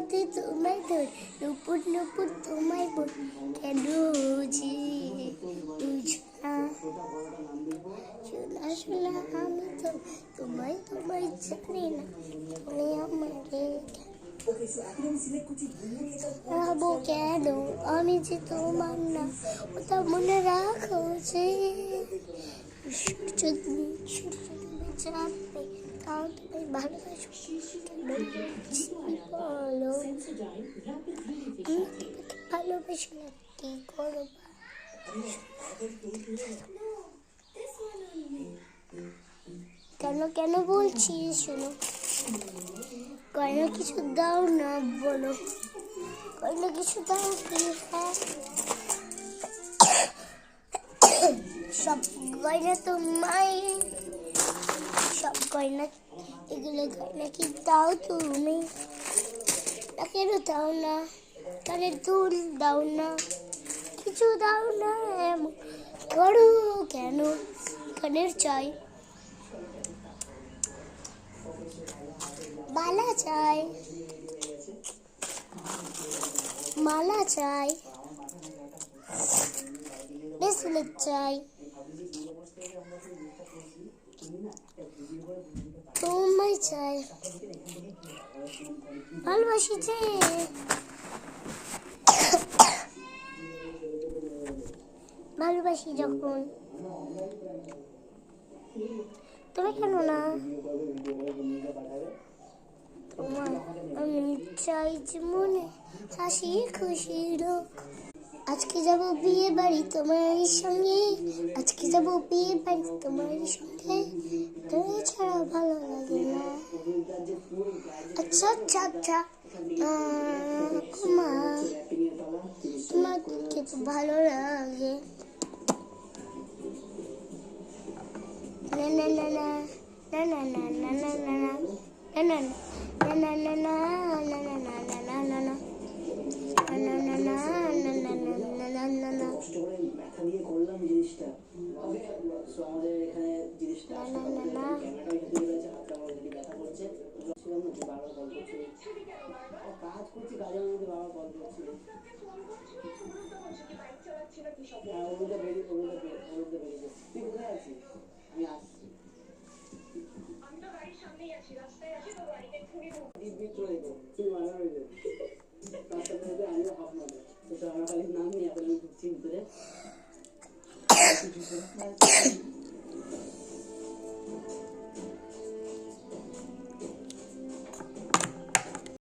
হাতে তোমায় ধর, নুপুর নুপুর তোমায় বল, কেন যে বুঝনা শোনা শোনা আমি তো তোমায় তোমায় জানি না, তুমি আমাকে রাখবো কেন, আমি যে তোমার না, ওটা মনে রাখো যে সূর্য তুমি চাঁদবে, তাও তুমি ভালোবাসো বলো, আমি তোমাকে ভালোবাসি না কি করবো। কেন কেন বলছি শোনো, কেন কিছু দাও না বলো, কেন কিছু দাও কি, হ্যাঁ সব গয়না তোমায়, সব গয়না, এগুলো গয়না কি দাও তুমি, কেন দাও না, কানের দুল দাও না, কিছু দাও না, এমন করো কেন, কানের চাই, মালা চাই, মালা চাই, ব্রেসলেট চাই, তোমায় চাই, ভালোবাসি যে, ভালোবাসি যখন, তুমি কেন না, তোমার আমি চাই যে মনে হাসি খুশি লোক, আজকে যাবো বিয়ে বাড়ি তোমার সঙ্গে, আজকে যাবো বিয়ে বাড়ি তোমার সঙ্গে, তুমি ছাড়া ভালো লাগে না, আচ্ছা আচ্ছা আচ্ছা তোমাকে তো ভালো লাগে, না না না না না না না না না না না